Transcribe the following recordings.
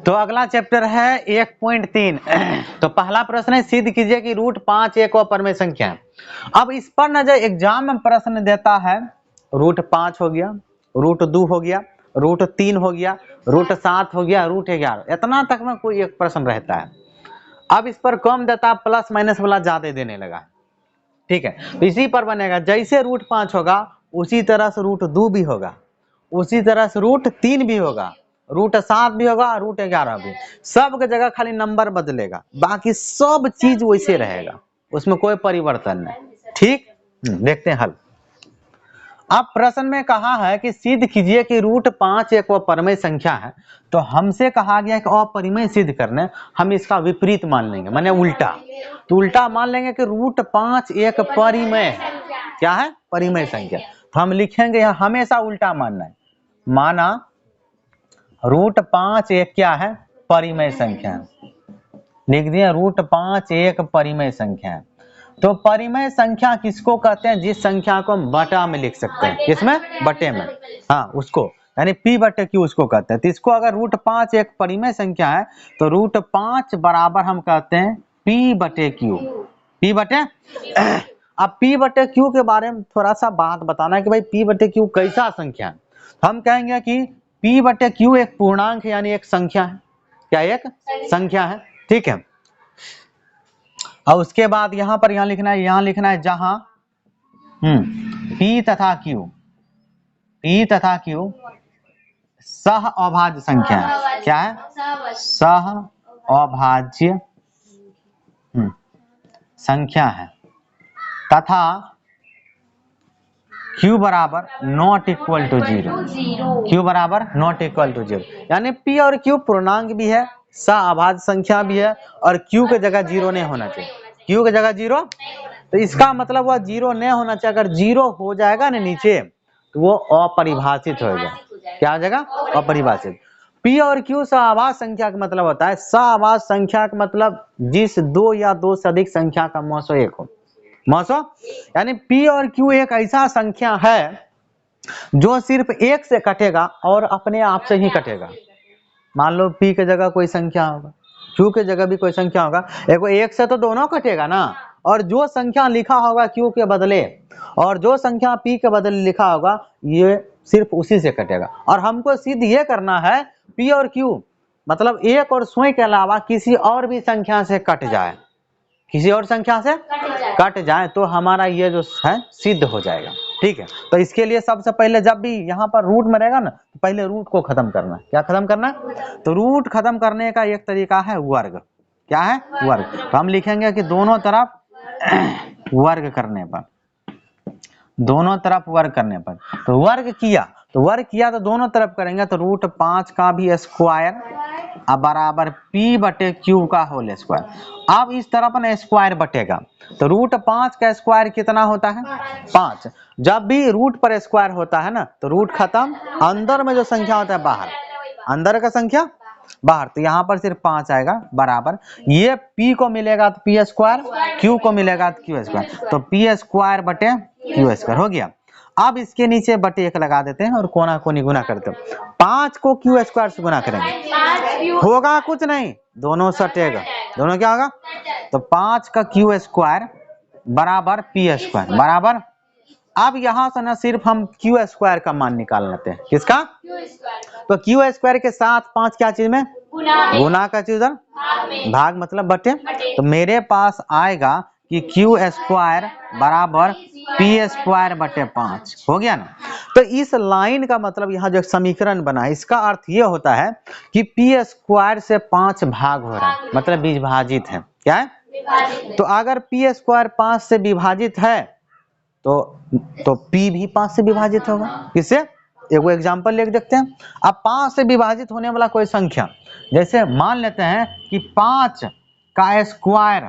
तो अगला चैप्टर है 1.3। तो पहला प्रश्न है सिद्ध कीजिए कि रूट 5 एक अपरिमेय संख्या है। अब इस पर न जो एग्जाम में प्रश्न देता है, रूट 5 हो गया, रूट 2 हो गया, रूट 3 हो गया, रूट 7 हो गया, रूट 11, इतना तक में कोई एक प्रश्न रहता है। अब इस पर कम देता है, प्लस माइनस वाला ज्यादा देने लगा। ठीक है, तो इसी पर बनेगा, जैसे रूट 5 होगा उसी तरह से रूट 2 भी होगा, उसी तरह से रूट 3 भी होगा, रूट 7 भी होगा, रूट 11 भी। सब के जगह खाली नंबर बदलेगा, बाकी सब चीज वैसे रहेगा, उसमें कोई परिवर्तन नहीं। ठीक, देखते हैं हल। अब प्रश्न में कहा है कि सिद्ध कीजिए कि रूट 5 एक अपरिमेय संख्या है। तो हमसे कहा गया कि अपरिमेय सिद्ध करने, हम इसका विपरीत मान लेंगे, माने उल्टा। तो उल्टा मान लेंगे कि रूट 5 एक परिमेय है। क्या है? परिमेय संख्या। तो हम लिखेंगे यहाँ हमेशा उल्टा मानना है। माना रूट 5 एक क्या है? परिमेय संख्या है। लिख दिया रूट 5 एक परिमेय संख्या है। तो परिमेय संख्या किसको कहते हैं? जिस संख्या को हम बटा में लिख सकते हैं। किसमें? बटे में। हाँ, उसको यानी p बटे q उसको कहते हैं। तो इसको अगर रूट 5 एक परिमेय संख्या है तो रूट 5 बराबर हम कहते हैं p बटे q। p बटे अब p बटे q के बारे में थोड़ा सा बात बताना है कि भाई p बटे q कैसा संख्या है। हम कहेंगे कि p बटे q एक पूर्णांक यानी एक संख्या है। क्या एक संख्या है? ठीक है। और उसके बाद यहाँ पर यहाँ लिखना है जहां p तथा q सह अभाज्य संख्या है। क्या है? सह अभाज्य संख्या है तथा q बराबर नॉट इक्वल टू 0। q बराबर नॉट इक्वल टू 0 यानी p और q पूर्णांक भी है, सह अभाज्य संख्या भी है, और q के जगह 0 नहीं होना चाहिए। q के जगह 0, तो इसका मतलब वह 0 नहीं होना चाहिए। अगर 0 हो जाएगा ना नीचे तो वो अपरिभाषित हो जाएगा। क्या हो जाएगा? अपरिभाषित। p और q सहअभाज्य संख्या का मतलब होता है, सहअभाज्य संख्या का मतलब जिस दो या दो से अधिक संख्या का मौसो एक हो। मौसो यानी p और q एक ऐसा संख्या है जो सिर्फ एक से कटेगा और अपने आप से ही कटेगा। मान लो p के जगह कोई संख्या होगा, q के जगह भी कोई संख्या होगा, एक से तो दोनों कटेगा ना। और जो संख्या लिखा होगा q के बदले और जो संख्या p के बदले लिखा होगा, ये सिर्फ उसी से कटेगा। और हमको सिद्ध ये करना है p और q मतलब एक और स्वयं के अलावा किसी और भी संख्या से कट जाए, किसी और संख्या से कट जाए तो हमारा ये जो है सिद्ध हो जाएगा। ठीक है, तो इसके लिए सबसे पहले जब भी यहाँ पर रूट में रहेगा ना, तो पहले रूट को खत्म करना है। क्या खत्म करना है? तो रूट खत्म करने का एक तरीका है वर्ग। क्या है? वर्ग। तो हम लिखेंगे कि दोनों तरफ वर्ग करने पर, दोनों तरफ वर्ग करने पर, तो वर्ग किया तो दोनों तरफ करेंगे तो रूट 5 का भी स्क्वायर बराबर p बटे q का होल स्क्वायर। अब इस तरफ ना स्क्वायर बटेगा तो रूट 5 का स्क्वायर कितना होता है? 5। जब भी रूट पर स्क्वायर होता है ना तो रूट खत्म, अंदर में जो संख्या होता है बाहर, अंदर का संख्या बाहर, तो यहाँ पर सिर्फ 5 आएगा बराबर, ये p को मिलेगा तो p स्क्वायर, q को मिलेगा तो q स्क्वायर, तो p स्क्वायर बटे q स्क्वायर हो गया। अब इसके नीचे बटे 1 लगा देते हैं और कोना कोनी गुना करते हैं। 5 को q स्क्वायर से गुना करेंगे, होगा कुछ नहीं, दोनों सटेगा, दोनों क्या होगा? तो 5 का q स्क्वायर बराबर p स्क्वायर बराबर। अब यहाँ से ना सिर्फ हम q स्क्वायर का मान निकाल लेते हैं। किसका? तो q स्क्वायर के साथ 5 क्या चीज में? गुना का चीज, भाग मतलब बटे। तो मेरे पास आएगा कि q स्क्वायर बराबर p स्क्वायर बटे 5 हो गया ना। तो इस लाइन का मतलब यहाँ जो समीकरण बना, इसका अर्थ ये होता है कि p स्क्वायर से 5 भाग हो रहा है, मतलब विभाजित है। क्या है? तो अगर p स्क्वायर 5 से विभाजित है तो p भी 5 से विभाजित होगा। किससे? एक एग्जांपल लेके देखते हैं। अब 5 से विभाजित होने वाला कोई संख्या, जैसे मान लेते हैं कि 5 का स्क्वायर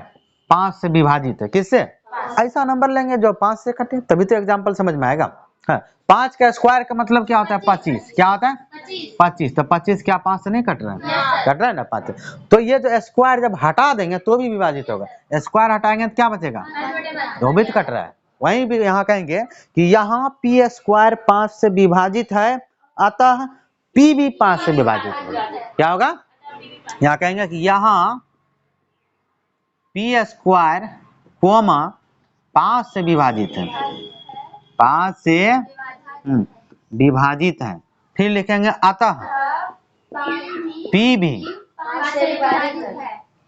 5 से विभाजित है। किससे? ऐसा नंबर लेंगे जो 5 से कटे, तभी तो एग्जांपल समझ में आएगा। हाँ, 5 का स्क्वायर का मतलब क्या होता है? 25। क्या होता है? 25। तो 25 क्या 5 से नहीं कट रहा है? कट रहा है ना 5। तो ये जो स्क्वायर जब हटा देंगे तो भी विभाजित होगा, स्क्वायर हटाएंगे तो क्या बचेगा? 2 भी कट रहा है। वहीं भी यहाँ कहेंगे कि यहाँ p स्क्वायर 5 से विभाजित है, अतः p भी 5 से विभाजित होगा। क्या होगा? यहाँ कहेंगे कि यहाँ पी स्क्वायर कोमा 5 से विभाजित है, 5 से विभाजित है। फिर लिखेंगे अतः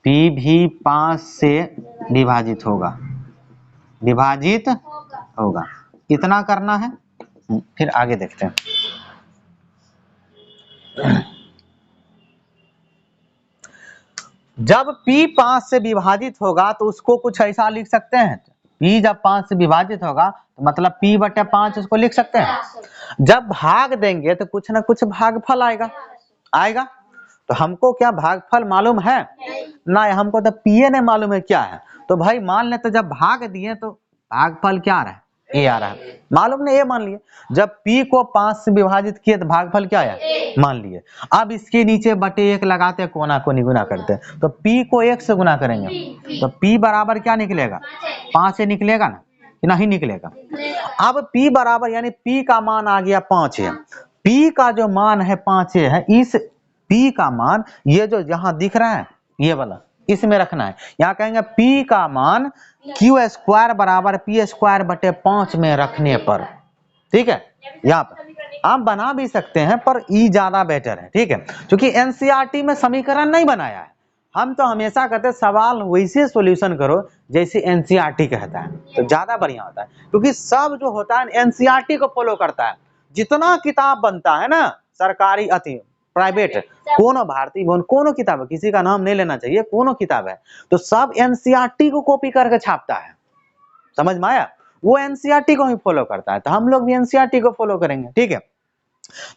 पी भी 5 से विभाजित होगा, विभाजित होगा। इतना करना है। फिर आगे देखते हैं। जब P 5 से विभाजित होगा तो उसको कुछ ऐसा लिख सकते हैं। P जब 5 से विभाजित होगा तो मतलब P बटे 5 उसको लिख सकते हैं। जब भाग देंगे तो कुछ ना कुछ भागफल आएगा। तो हमको क्या भागफल मालूम है ना, हमको तो P नहीं मालूम है क्या है। तो भाई मान ले तो जब भाग दिए तो भागफल क्या आ रहा है, ए आ रहा है। मालूम नहीं, ये मान लिए। जब P को 5 से विभाजित किए तो भागफल क्या आया, मान लिए। अब इसके नीचे बटे 1 लगाते, कोना को गुना करते, तो P को 1 से गुना करेंगे तो P बराबर क्या निकलेगा, 5 से निकलेगा ना, नहीं निकलेगा। अब P बराबर यानी P का मान आ गया 5 है। P का जो मान है 5 है, इस P का मान ये जो यहाँ दिख रहा है ये वाला, इसमें रखना है। यहाँ कहेंगे P का मान क्यू स्क्वायर बराबर P स्क्वायर बटे 5 में रखने पर, ठीक है। यहाँ पर हम बना भी सकते हैं पर ई ज्यादा बेटर है, ठीक है, क्योंकि एनसीईआरटी में समीकरण नहीं बनाया है। हम तो हमेशा कहते हैं सवाल वैसे सॉल्यूशन करो जैसे एनसीईआरटी कहता है, तो ज्यादा बढ़िया होता है। क्योंकि सब जो होता है एनसीईआरटी को फॉलो करता है। जितना किताब बनता है ना, सरकारी अति प्राइवेट, कोनो भारतीय भवन, कोनो किताब है, किसी का नाम नहीं लेना चाहिए, कोनो किताब है तो सब एनसीईआरटी को कॉपी करके छापता है। समझ में आया? वो एनसीईआरटी को ही फॉलो करता है, तो हम लोग भी एनसीईआरटी को फॉलो करेंगे, ठीक है।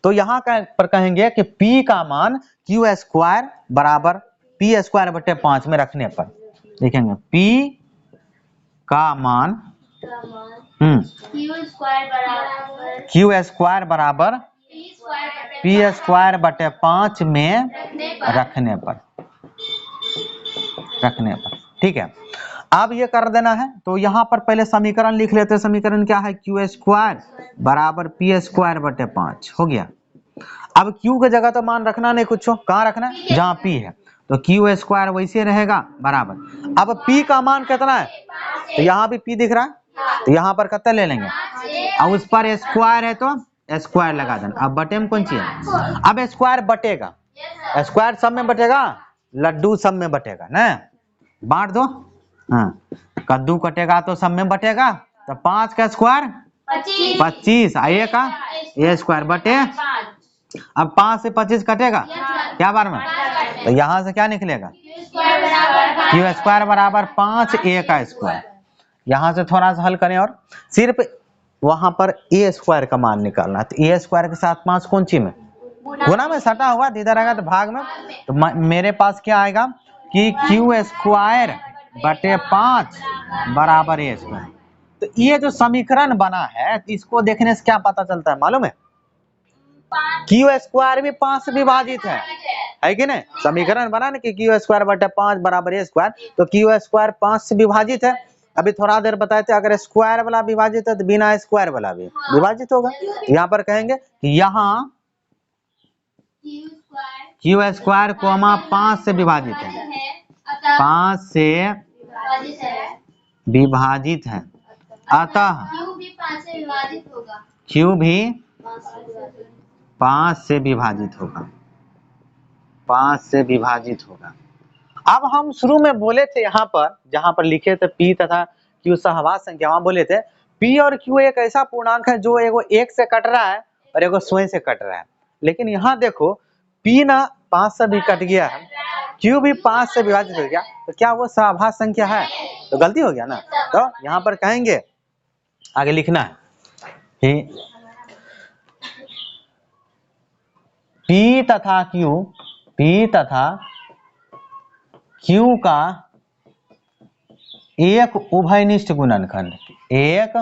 तो यहाँ पर कहेंगे कि P का मान क्यू स्क्वायर बराबर P स्क्वायर बटे 5 में रखने पर लिखेंगे P का मान क्यू स्क्वायर बराबर P स्क्वायर बटे 5 में रखने पर, ठीक है। अब ये कर देना है। तो यहाँ पर पहले समीकरण लिख लेते हैं। समीकरण क्या है, क्यू स्क्वायर बराबर P स्क्वायर बटे 5 हो गया। अब Q की जगह तो मान रखना नहीं कुछ, कहाँ रखना है, जहाँ P है, तो क्यू स्क्वायर वैसे रहेगा बराबर। अब P का मान कितना है, तो यहाँ भी P दिख रहा है, तो यहाँ पर कितना ले लेंगे, अब उस पर स्क्वायर है तो स्क्वायर लगा देना। अब बटे में कौन सी है, अब स्क्वायर बटेगा, स्क्वायर सब में बटेगा, लड्डू सब में बटेगा ना, बांट दो। हाँ, कद्दू कटेगा तो सब में बटेगा, तो 5 का स्क्वायर 25, ए का ए स्क्वायर बटे, अब 5 से 25 कटेगा क्या बार में, तो यहाँ से क्या निकलेगा, क्यू स्क्वायर बराबर 5 ए का स्क्वायर। यहाँ से थोड़ा सा हल करें और सिर्फ वहां पर ए स्क्वायर का मान निकालना है। तो ए स्क्वायर के साथ 5 कौन सी में, गुना में सटा हुआ, इधर आएगा तो भाग में, तो मेरे पास क्या आएगा कि क्यू स्क्वायर बटे 5 बराबर ए स्क्वायर। तो ये जो समीकरण बना है इसको देखने से क्या पता चलता है मालूम है, क्यू स्क्वायर भी 5 से विभाजित है कि नहीं। समीकरण बना ना कि क्यू स्क्वायर बटे 5 बराबर ए स्क्वायर, तो क्यू स्क्वायर 5 से विभाजित है। अभी थोड़ा देर बताए थे अगर स्क्वायर वाला विभाजित है तो बिना स्क्वायर वाला भी विभाजित होगा। यहाँ पर कहेंगे कि यहाँ क्यू स्क्वायर कोमा 5 से विभाजित है, 5 से विभाजित है, अतः क्यू भी 5 से विभाजित होगा, 5 से विभाजित होगा। अब हम शुरू में बोले थे यहाँ पर, जहां पर लिखे थे P तथा Q सहवास संख्या, वहां बोले थे P और Q एक ऐसा पूर्णांक है जो एगो 1 से कट रहा है और एगो 100 से कट रहा है। लेकिन यहाँ देखो P ना 5 से भी कट गया है, Q भी 5 से विभाजित हो गया, तो क्या वो सहवास संख्या है, तो गलती हो गया ना। तो यहाँ पर कहेंगे आगे लिखना है कि P तथा Q का एक उभयनिष्ठ गुणनखंड, एक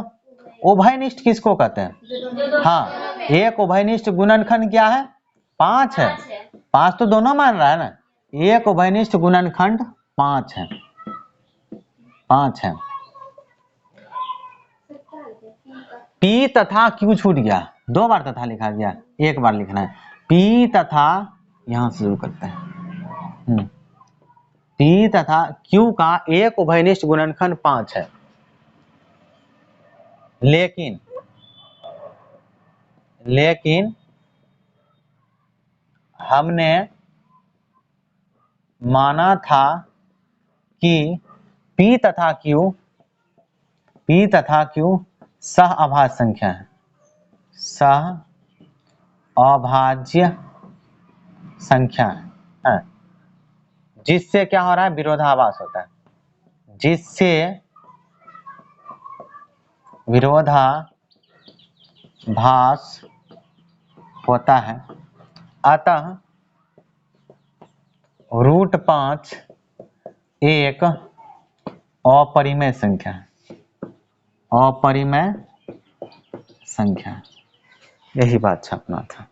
उभयनिष्ठ किसको कहते हैं, हाँ, एक उभयनिष्ठ गुणनखंड क्या है, 5 है। 5 तो दोनों मान रहा है ना, एक उभयनिष्ठ गुणनखंड 5 है, 5 है। P तथा Q छूट गया, 2 बार तथा लिखा गया, एक बार लिखना है। P तथा, यहां से शुरू करते हैं, पी तथा क्यू का एक उभयनिष्ठ गुणनखंड 5 है, लेकिन हमने माना था कि P तथा Q सह अभाज्य संख्या है, सह अभाज्य संख्या है, जिससे क्या हो रहा है, विरोधाभास होता है, जिससे विरोधाभास होता है। अतः √5 एक अपरिमेय संख्या है, अपरिमेय संख्या, यही बात छापना था।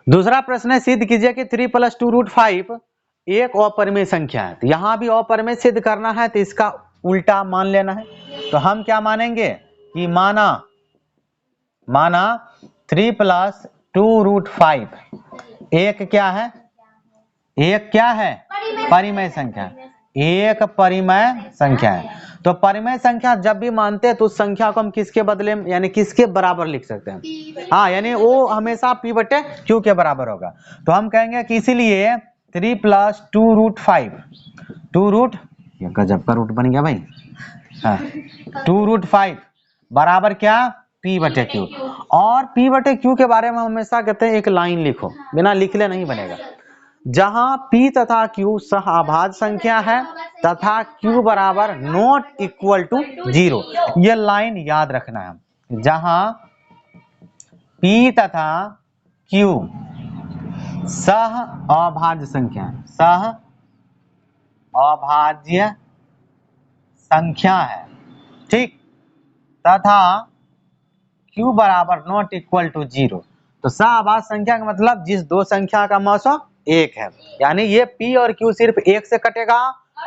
दूसरा प्रश्न है, सिद्ध कीजिए कि 3 + 2 √5 एक अपरिमेय संख्या है। तो यहां भी अपरिमेय सिद्ध करना है तो इसका उल्टा मान लेना है। तो हम क्या मानेंगे कि माना 3 + 2 √5 एक क्या है, परिमेय संख्या, एक परिमेय संख्या है। तो परिमेय संख्या जब भी मानते हैं तो उस संख्या को हम किसके बदले में यानी किसके बराबर लिख सकते हैं, हाँ, यानी वो हमेशा P/Q के बराबर होगा। तो हम कहेंगे कि इसीलिए 3 + 2 √5 ये गजब का रूट बन गया भाई, हाँ, 2 √5 बराबर क्या, P/Q। और P/Q के बारे में हमेशा कहते हैं एक लाइन लिखो, बिना लिखले नहीं बनेगा। जहां P तथा Q सह अभाज्य संख्या है तथा Q बराबर ≠ 0, ये लाइन याद रखना है। जहां P तथा Q सह अभाज्य संख्या है, सह अभाज्य संख्या है, ठीक, तथा Q बराबर ≠ 0। तो सह अभाज्य संख्या का मतलब जिस दो संख्या का मौसम एक है, यानी ये P और Q सिर्फ एक से कटेगा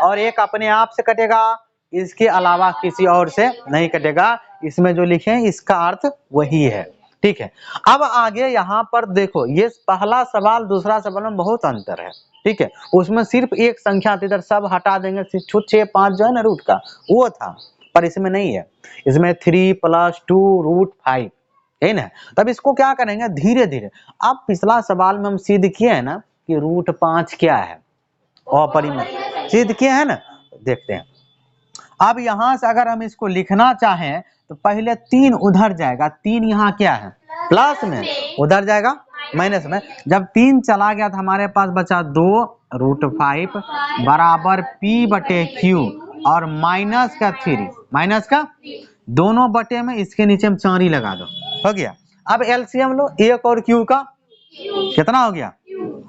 और एक अपने आप से कटेगा, इसके अलावा किसी और से नहीं कटेगा। इसमें जो लिखे हैं इसका अर्थ वही है, ठीक है। अब आगे यहाँ पर देखो, ये पहला सवाल दूसरा सवाल में बहुत अंतर है, ठीक है। उसमें सिर्फ एक संख्या थी, इधर सब हटा देंगे, 6, 5 जो है ना रूट का वो था, पर इसमें नहीं है। इसमें 3 + 2 √5 है ना। तब इसको क्या करेंगे, धीरे धीरे। अब पिछला सवाल में हम सिद्ध किए हैं ना कि √5 क्या है, अपरिमेय सिद्ध किए हैं ना, देखते हैं। अब यहां से अगर हम इसको लिखना चाहें तो पहले 3 उधर जाएगा, 3 यहाँ क्या है, प्लस में, उधर जाएगा माइनस में। जब 3 चला गया तो हमारे पास बचा 2 √5 बराबर P/Q और माइनस का 3, माइनस का दोनों बटे में, इसके नीचे हम चारी लगा दो, हो गया। अब एलसीएम लो, एक और Q का कितना हो गया,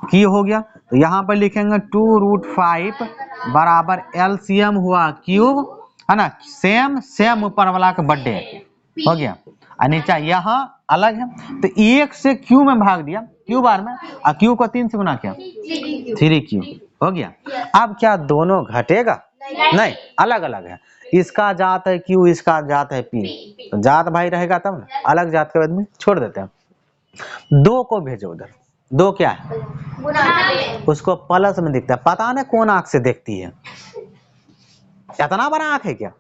Q हो गया। तो यहाँ पर लिखेंगे 2 √5 बराबर एलसीएम हुआ क्यूब, है ना, सेम ऊपर वाला का बर्थडे हो गया, और नीचे यहाँ अलग है। तो 1 से Q में भाग दिया, Q बार में, और Q को 3 से गुना किया, 3Q हो गया। अब क्या दोनों घटेगा, नहीं, अलग अलग है। इसका जात है Q, इसका जात है P, तो जात भाई रहेगा तब ना, अलग जात के बाद में छोड़ देते हैं। 2 को भेजो उधर, 2 क्या है, उसको प्लस में दिखता है, पता नहीं कौन आंख से देखती है, इतना बड़ा आंख है क्या।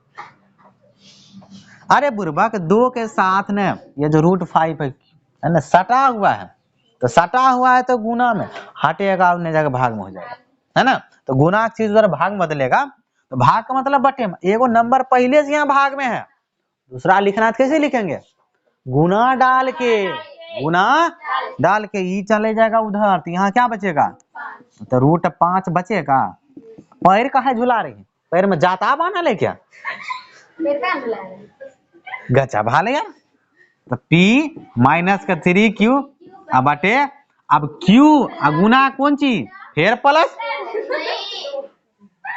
अरे बुर्बक, 2 के साथ ने ये जो √5 है ना सटा हुआ है, तो सटा हुआ है तो गुना में हटेगा, अपने जगह भाग में हो जाएगा, है ना। तो गुना की चीज अगर भाग में बदलेगा तो भाग का मतलब बटे में, एगो नंबर पहले से यहाँ भाग में है, दूसरा लिखना तो कैसे लिखेंगे, गुना डाल के ई चले जाएगा उधर, तो यहाँ क्या बचेगा, तो √5 बचेगा। पैर कहाँ झुला रही है, पैर में जाता बाना ले क्या, गचा भाले यार। तो P माइनस का 3Q अब बटे, अब Q गुना कौन चीज, फिर प्लस,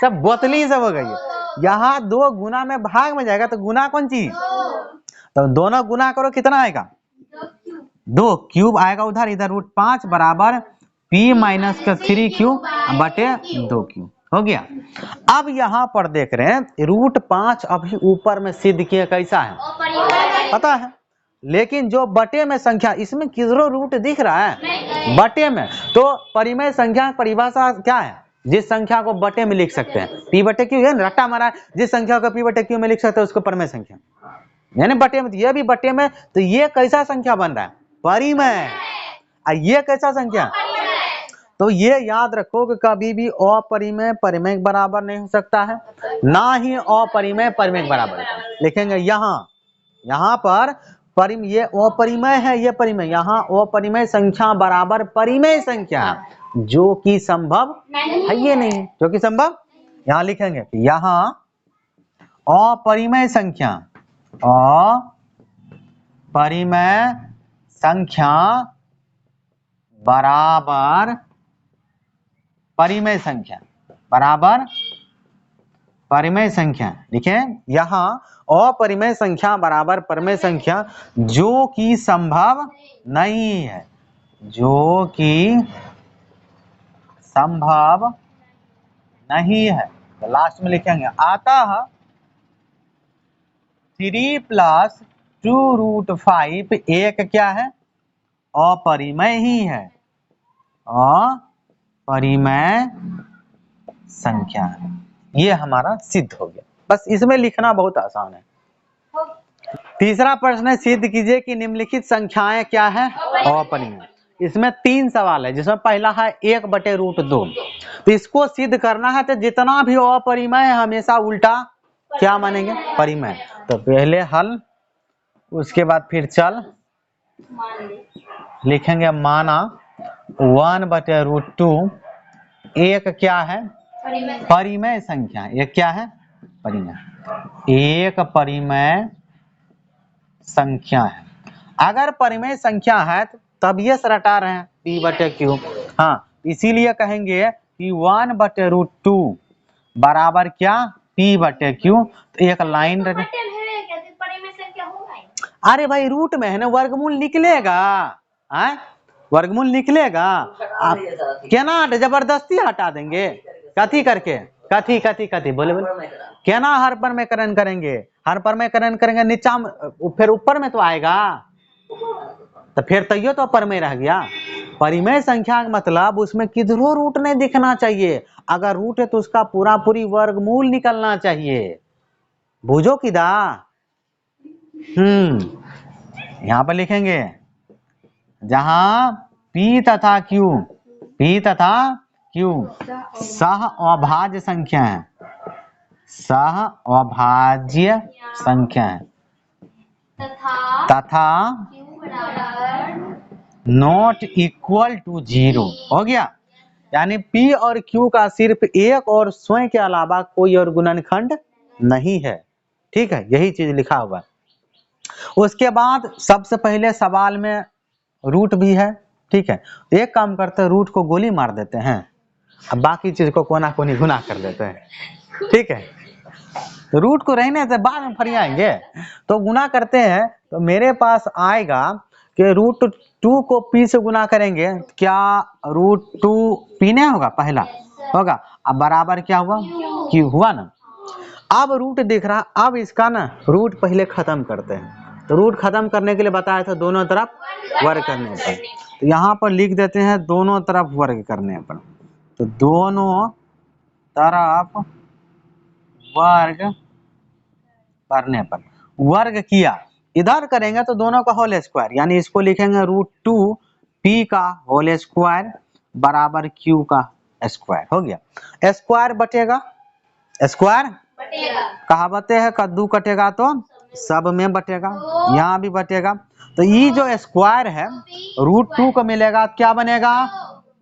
सब बोतली सब हो गई है। यहाँ 2 गुना में भाग में जाएगा तो गुना कौन चीज, तो दोनों गुना करो, कितना आएगा, 2 क्यूब आएगा उधर, इधर √5 बराबर P माइनस का 3Q बटे 2Q हो गया। अब यहाँ पर देख रहे हैं √5 अभी ऊपर में सिद्ध किए कैसा है पता है, लेकिन जो बटे में संख्या, इसमें किधरो रूट दिख रहा है, बटे में। तो परिमेय संख्या की परिभाषा क्या है? जिस संख्या को बटे में लिख सकते हैं, पी बटे क्यू, है रट्टा मारा, जिस संख्या को पी बटे क्यू में लिख सकते हैं उसको परिमेय संख्या, यानी बटे में। ये भी बटे में, तो ये कैसा संख्या बन रहा है? परिमेय। ये कैसा संख्या? तो ये याद रखो कि कभी भी अपरिमेय परिमेय के बराबर नहीं हो सकता है, ना ही अपरिमेय परिमेय के बराबर होता है। लिखेंगे यहाँ पर ये अपरिमेय है, ये परिमेय, यहाँ अपरिमेय संख्या बराबर परिमेय संख्या, जो कि संभव है ये नहीं, जो कि संभव। यहाँ लिखेंगे कि यहाँ अपरिमेय संख्या, अपरिमेय संख्या बराबर परिमेय संख्या, बराबर परिमेय संख्या। लिखे यहाँ अपरिमेय संख्या बराबर परिमेय संख्या, जो कि संभव नहीं है, जो कि संभव नहीं है। तो लास्ट में लिखेंगे अतः 3 + 2√5 एक क्या है? अपरिमेय ही है, अपरिमेय संख्या है। ये हमारा सिद्ध हो गया। बस इसमें लिखना बहुत आसान है। तीसरा प्रश्न है, सिद्ध कीजिए कि निम्नलिखित संख्याएं क्या है? अपरिमेय। इसमें 3 सवाल है, जिसमें पहला है 1/√2। तो इसको सिद्ध करना है, तो जितना भी अपरिमेय है हमेशा उल्टा क्या मानेंगे? परिमेय। तो पहले हल, उसके बाद फिर चल लिखेंगे माना 1/√2 एक क्या है? परिमेय संख्या। एक क्या है? परिमेय। एक परिमेय संख्या है। अगर परिमेय संख्या है तब ये रटा रहे हैं p/q। हाँ, इसीलिए कहेंगे कि 1/√2 बराबर क्या? p/q। तो एक लाइन रटे। अरे भाई रूट में है ना, वर्गमूल निकलेगा, वर्गमूल निकलेगा। आप क्या ना जबरदस्ती हटा देंगे? कथी करके? कथी बोले क्या ना हर पर में करण करेंगे, हर पर में करण करेंगे, नीचा फिर ऊपर में तो आएगा, तो फिर तैयो तो पर में रह गया। परिमेय संख्या का मतलब उसमें किधरों रूट नहीं दिखना चाहिए। अगर रूट है तो उसका पूरी वर्गमूल निकलना चाहिए। बुझो किदा? यहाँ पर लिखेंगे जहां P तथा Q सह अभाज्य संख्या है, सह अभाज्य संख्या है, तथा नॉट इक्वल टू 0। हो गया? यानी P और Q का सिर्फ एक और स्वयं के अलावा कोई और गुणनखंड नहीं है। ठीक है, यही चीज लिखा हुआ है। उसके बाद सबसे पहले सवाल में रूट भी है। ठीक है, एक काम करते हैं, रूट को गोली मार देते हैं, अब बाकी चीज को कोना कोनी गुना कर देते हैं। ठीक है, तो रूट को रहने से बाद में फरियाएंगे, तो गुना करते हैं। तो मेरे पास आएगा कि √2 को P से गुना करेंगे, क्या √2 P नहीं होगा? पहला होगा। अब बराबर क्या हुआ? Q हुआ ना। अब रूट दिख रहा, अब इसका ना रूट पहले खत्म करते हैं। तो रूट खत्म करने के लिए बताया था दोनों तरफ वर्ग करने पर। तो यहाँ पर लिख देते हैं दोनों तरफ वर्ग करने पर। तो दोनों तरफ वर्ग करने पर, वर्ग किया, इधर करेंगे तो दोनों का होल स्क्वायर, यानी इसको लिखेंगे √2 P का होल स्क्वायर बराबर Q का स्क्वायर। हो गया। स्क्वायर बटेगा, स्क्वायर कहावते है, कद्दू कटेगा तो सब में बटेगा, यहाँ भी बटेगा। तो ये जो स्क्वायर है √2 को मिलेगा, क्या बनेगा?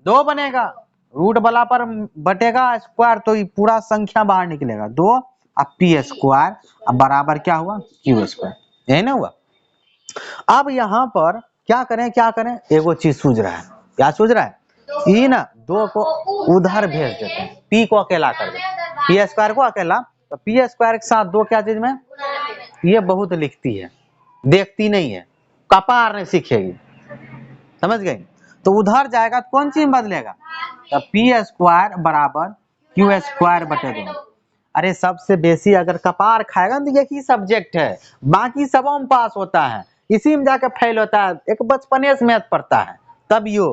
2 बनेगा। रूट वाला पर बटेगा स्क्वायर, तो ये पूरा संख्या बाहर निकलेगा 2। अब P स्क्वायर अब बराबर क्या हुआ? Q square. यही ना हुआ? अब यहाँ पर क्या करें? एगो चीज सूझ रहा है। क्या सूझ रहा है? ये ना 2 को उधर भेज देते हैं, P को अकेला कर देते हैं, P स्क्वायर को अकेला। तो P स्क्वायर के साथ 2 क्या चीज में? ये बहुत लिखती है, देखती नहीं है, कपार नहीं सीखेगी, समझ गई? तो उधर जाएगा तो कौन चीज बदलेगा? तो P स्क्वायर बराबर Q स्क्वायर बटे 2। अरे सबसे बेसी अगर कपार खाएगा तो यही सब्जेक्ट है, बाकी सबों में पास होता है, इसी में जाकर फेल होता है। एक बचपने से मैथ पढ़ता है तब यो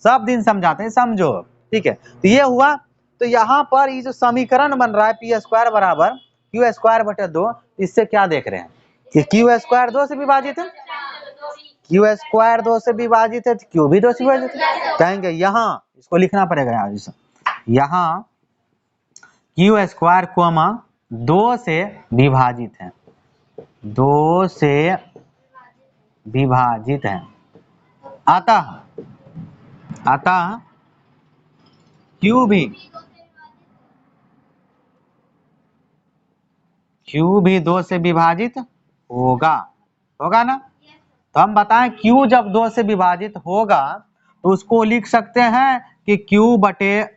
सब दिन समझाते हैं, समझो। ठीक है, तो ये हुआ। तो यहाँ पर ये जो समीकरण बन रहा है पी स्क्वायर बराबर क्यू स्क्वायर बटे 2, इससे क्या देख रहे हैं कि क्यू स्क्वायर 2 से विभाजित है, क्यू स्क्वायर 2 से विभाजित है, तो क्यू भी 2 से विभाजित है। कहेंगे यहाँ इसको लिखना पड़ेगा, यहाँ क्यू स्क्वायर कोमा 2 से विभाजित है, 2 से विभाजित है। अतः क्यू भी 2 से विभाजित होगा ना। तो हम बताएं क्यू जब 2 से विभाजित होगा तो उसको लिख सकते हैं कि क्यू बटे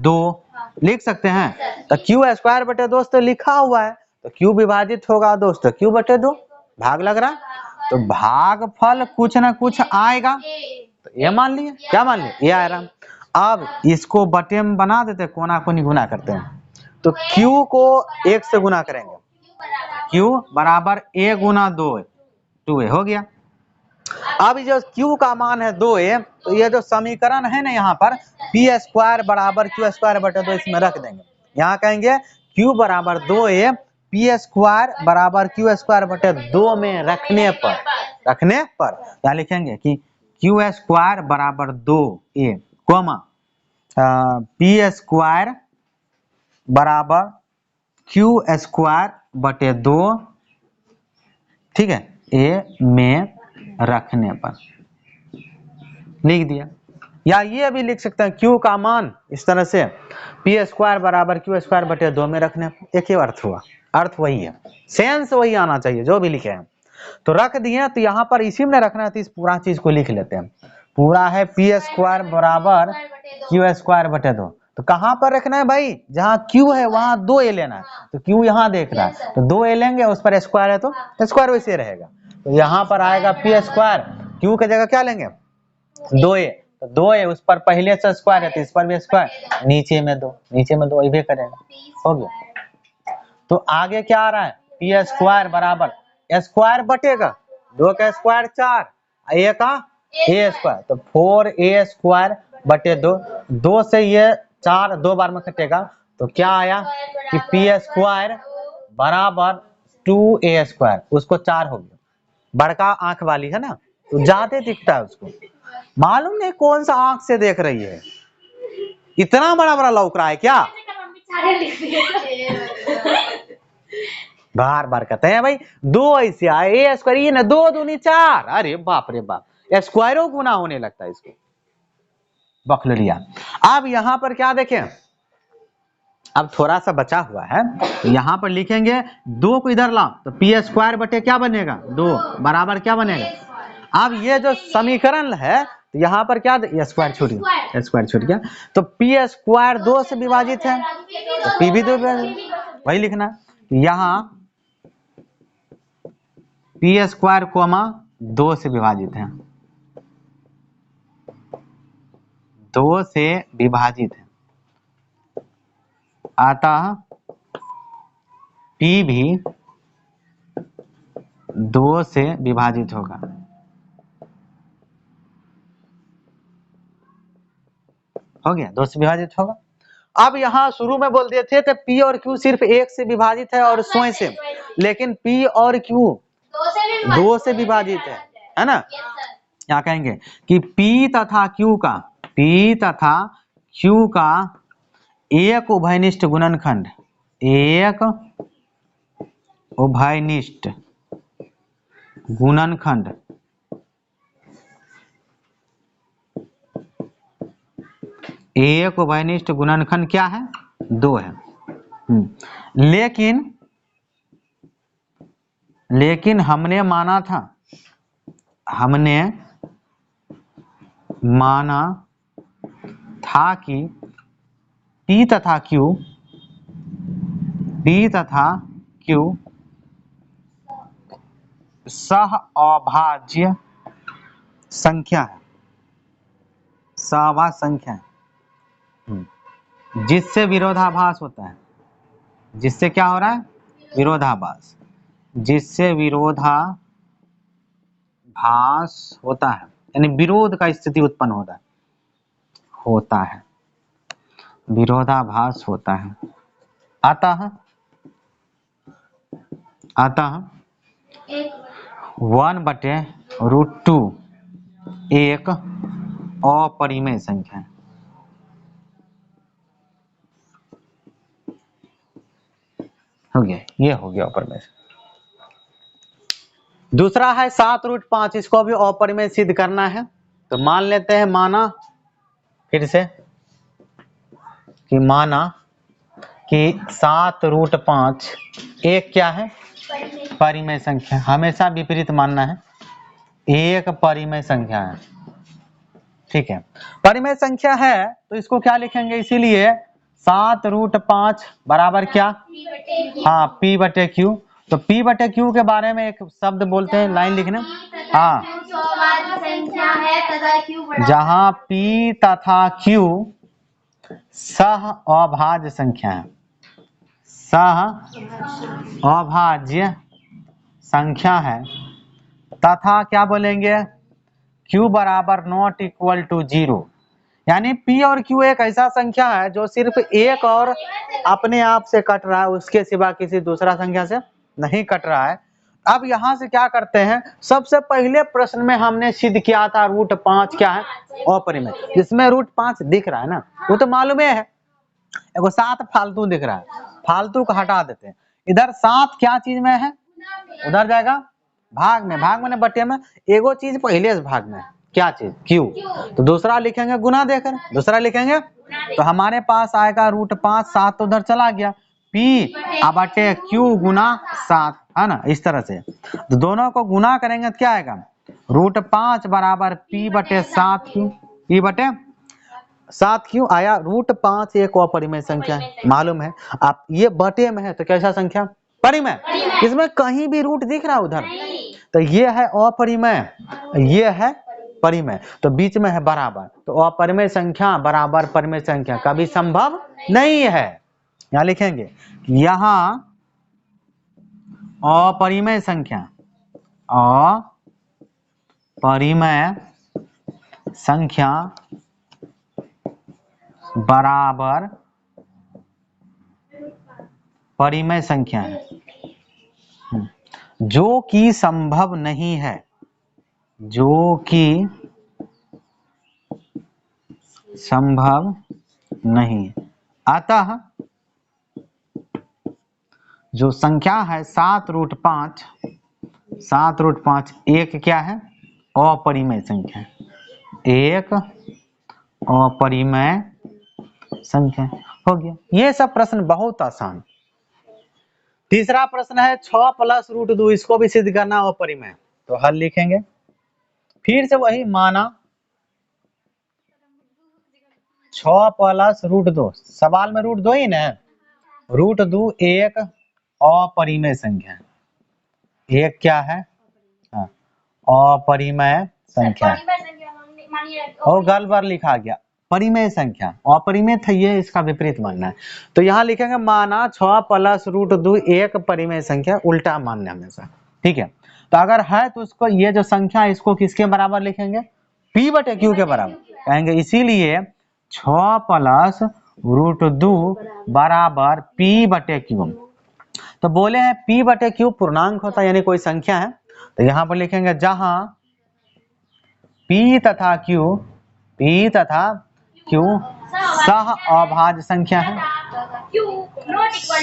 2 लिख सकते हैं। तो क्यू स्क्वायर बटे 2 तो लिखा हुआ है, तो क्यू विभाजित होगा दोस्तों क्यू बटे 2, भाग लग रहा, तो भागफल कुछ ना कुछ आएगा। तो ये मान लिए, क्या मान लिए, ये आ रहा। अब इसको बटे में बना देते, कोना कोनी गुना करते हैं। तो क्यू को 1 से गुना करेंगे, क्यू बराबर a गुना 2a हो गया। अब जो q का मान है 2a, तो ये जो समीकरण है ना यहाँ पर पी स्क्वायर बराबर क्यू स्क्वायर बटे 2 इसमें रख देंगे। यहाँ कहेंगे q बराबर 2a पी स्क्वायर बराबर क्यू स्क्वायर बटे 2 में रखने पर क्या लिखेंगे कि क्यू स्क्वायर बराबर 2a कोमा पी स्क्वायर बराबर क्यू स्क्वायर बटे 2, ठीक है, ए में रखने पर लिख दिया। या ये भी लिख सकते हैं क्यू का मान इस तरह से पी स्क्वायर बराबर क्यू स्क्वायर बटे 2 में रखने पर। एक ही अर्थ हुआ, अर्थ वही है, सेंस वही आना चाहिए जो भी लिखे हैं। तो रख दिए, तो यहाँ पर इसी में रखना है, तो इस पूरा चीज को लिख लेते हैं। पूरा है पी स्क्वायर बराबर क्यू स्क्वायर बटे 2, तो कहाँ पर रखना है भाई, जहाँ क्यू है वहां 2a लेना है। तो क्यू यहाँ देख रहा है, तो 2a लेंगे, उस पर स्क्वायर है तो स्क्वायर वैसे रहेगा। तो यहाँ पर आएगा पी स्क्वायर, क्यू की जगह क्या लेंगे 2a, तो 2a उस पर पहले से स्क्वायर है, तो इस पर भी स्क्वायर, नीचे में 2 भी करेगा, हो गया। तो आगे क्या आ रहा है, पी स्क्वायर बराबर स्क्वायर बटेगा 2 का स्क्वायर 4, a का a स्क्वायर, तो 4a स्क्वायर बटे 2 से ये 4 2 बार में कटेगा, तो क्या आया कि पी स्क्वायर बराबर 2a स्क्वायर, उसको 4 हो गया, बड़का आंख वाली है ना, तो ज्यादा दिखता है उसको, मालूम नहीं कौन सा आंख से देख रही है, इतना बड़ा बड़ा लौक रहा है क्या। बार बार कहते हैं भाई 2 ऐसे आए ए स्क्वायर, ये ना 2 दूनी 4, अरे बाप रे बाप, स्क्वायरों गुना होने लगता है इसको, बखल लिया। अब यहाँ पर क्या देखें, अब थोड़ा सा बचा हुआ है, तो यहाँ पर लिखेंगे 2 को इधर लाओ, तो पी स्क्वायर बटे क्या बनेगा 2 बराबर क्या बनेगा। अब ये जो समीकरण है, तो यहाँ पर क्या स्क्वायर छूट गया, तो पी स्क्वायर 2 से विभाजित है, तो पी भी 2 वही लिखना, यहाँ पी स्क्वायर कोमा 2 से विभाजित है, 2 से विभाजित है, अतः पी भी 2 से विभाजित होगा। हो गया, 2 से विभाजित होगा। अब यहाँ शुरू में बोल दिए थे कि P और Q सिर्फ 1 से विभाजित है और स्वयं से, लेकिन P और Q 2 से विभाजित है ना। यहाँ कहेंगे कि P तथा Q का एक उभयनिष्ठ गुणनखंड, एक उभयनिष्ठ गुणनखंड एक उभयनिष्ठ गुणनखंड क्या है 2 है। लेकिन हमने माना था कि P तथा Q सह अभाज्य संख्या है, सहअभाज्य संख्या है, जिससे विरोधाभास होता है, जिससे क्या हो रहा है विरोधाभास, जिससे विरोधाभास होता है, यानी विरोध का स्थिति उत्पन्न होता है। होता है, विरोधाभास होता है। अतः 1/√2 एक अपरिमेय संख्या है। हो गया, ये हो गया अपरिमेय। दूसरा है 7√5, इसको भी अपरिमेय सिद्ध करना है। तो मान लेते हैं, माना फिर से कि माना कि 7√5 एक क्या है, परिमेय संख्या। हमेशा विपरीत मानना है, एक परिमेय संख्या है। ठीक है, परिमेय संख्या है तो इसको क्या लिखेंगे, इसीलिए 7√5 बराबर क्या, हाँ P/Q। तो P/Q के बारे में एक शब्द बोलते हैं, लाइन लिखना, हाँ, जहां P तथा Q सह अभाज्य संख्या है, सह अभाज्य संख्या है, तथा क्या बोलेंगे, Q बराबर नॉट इक्वल टू 0। यानी P और Q एक ऐसा संख्या है जो सिर्फ एक और अपने आप से कट रहा है, उसके सिवा किसी दूसरा संख्या से नहीं कट रहा है। अब यहाँ से क्या करते हैं, सबसे पहले प्रश्न में हमने सिद्ध किया था √5 क्या है, अपरिमेय। जिसमें √5 दिख रहा है ना, वो तो मालूम है, एगो 7 फालतू दिख रहा है, फालतू को हटा देते हैं। इधर 7 क्या चीज में है, उधर जाएगा भाग में, भाग में बटे में, एगो चीज पहले से भाग में, क्या चीज, Q। तो दूसरा लिखेंगे गुना देकर, दूसरा लिखेंगे, तो हमारे पास आएगा √5, 7 तो उधर चला गया, P/Q गुना 7, है ना, इस तरह से। तो दोनों को गुना करेंगे तो क्या आएगा, √5 बराबर P/7Q, P/7Q आया। √5 एक अपरिमेय संख्या है, मालूम है। आप ये बटे में है तो कैसा संख्या, परिमेय। इसमें कहीं भी रूट दिख रहा है उधर, तो ये है अपरिमेय, ये है परिमेय, तो बीच में है बराबर। तो अपरिमेय संख्या बराबर परिमेय संख्या कभी संभव नहीं है। यहाँ लिखेंगे, यहाँ अपरिमेय संख्या, अपरिमेय संख्या बराबर परिमेय संख्या है, जो कि संभव नहीं है, जो कि संभव नहीं। अतः जो संख्या है 7√5 एक क्या है, अपरिमेय संख्या, एक अपरिमेय संख्या। हो गया, ये सब प्रश्न बहुत आसान। तीसरा प्रश्न है 6 + √2, इसको भी सिद्ध करना अपरिमेय। तो हल लिखेंगे, फिर से वही, माना 6 + √2, सवाल में √2 ही ना, √2 एक अपरिमेय संख्या, एक क्या है, हाँ, अपरिमेय संख्या। और गलत लिखा गया, परिमेय संख्या, अपरिमेय था ये, इसका विपरीत मानना है। तो यहाँ लिखेंगे, माना 6 + √2 एक परिमेय संख्या, उल्टा मानना हमेशा। ठीक है, तो अगर है तो उसको, ये जो संख्या है इसको किसके बराबर लिखेंगे, P/Q के बराबर कहेंगे। इसीलिए 6 + √2 बराबर P/Q। तो बोले हैं P/Q पूर्णांक होता है, यानी कोई संख्या है। तो यहाँ पर लिखेंगे, जहां P तथा Q सह अभाज्य संख्या है,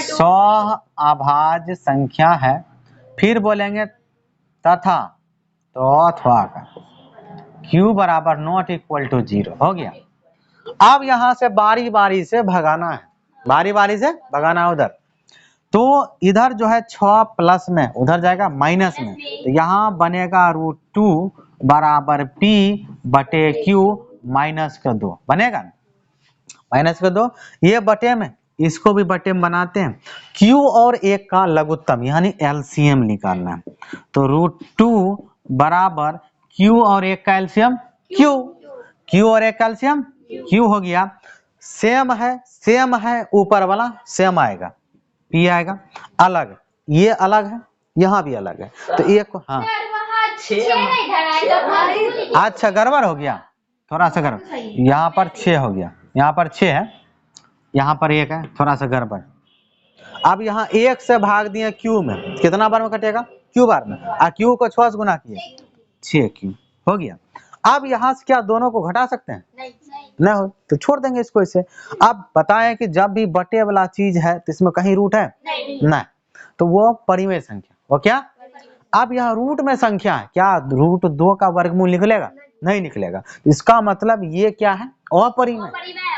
सह अभाज्य संख्या है। फिर बोलेंगे तथा, तो अथवा का Q बराबर नॉट इक्वल टू 0। हो गया। अब यहां से बारी बारी से भगाना है, बारी बारी से भगाना है उधर। तो इधर जो है 6 प्लस में, उधर जाएगा माइनस में, तो यहाँ बनेगा √2 बराबर P/Q -2 बनेगा, -2। ये बटे में, इसको भी बटे में बनाते हैं। Q और 1 का लघुत्तम यानी LCM निकालना है। तो √2 बराबर Q और 1 का LCM Q और 1 का LCM Q हो गया। सेम है ऊपर वाला सेम आएगा, P आएगा। अलग, ये अलग है, यहाँ भी अलग है। तो एक, हाँ, अच्छा गड़बड़ हो गया, थोड़ा सा गड़बड़, यहाँ पर 6 हो गया, यहाँ पर 6 है, यहाँ पर 1 है, थोड़ा सा गड़बड़। अब यहाँ 1 से भाग दिए क्यू में, कितना बार में कटेगा? क्यू बार में, और क्यू को 6 से गुना किए 6 क्यू हो गया। अब यहाँ से क्या दोनों को घटा सकते हैं? नहीं हो तो छोड़ देंगे इसको इसे। अब बताएं कि जब भी बटे वाला चीज है तो इसमें कहीं रूट है? नहीं, तो वो परिमेय संख्या, वो क्या? अब यहाँ रूट में संख्या है, क्या रूट 2 का वर्गमूल निकलेगा? नहीं निकलेगा। इसका मतलब ये क्या है? अपरिमेय।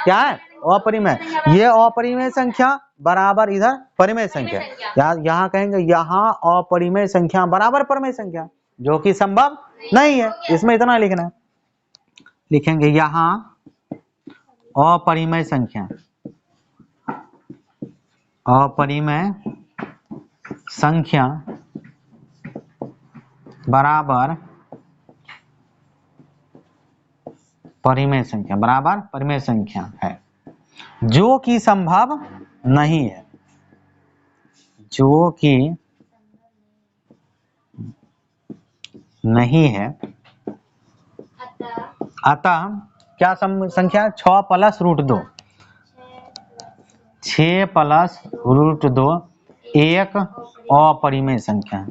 क्या है? अपरिमेय। ये अपरिमेय संख्या बराबर इधर परिमेय संख्या, यहाँ कहेंगे यहाँ अपरिमेय संख्या बराबर परिमेय संख्या, जो कि संभव नहीं है। इसमें इतना लिखना है, लिखेंगे यहाँ अपरिमेय संख्या, अपरिमेय संख्या बराबर परिमेय संख्या, बराबर परिमेय संख्या है, जो कि संभव नहीं है, जो कि नहीं है। अतः क्या संख्या? 6 प्लस रूट 2, 6 प्लस रूट 2 एक अपरिमेय संख्या।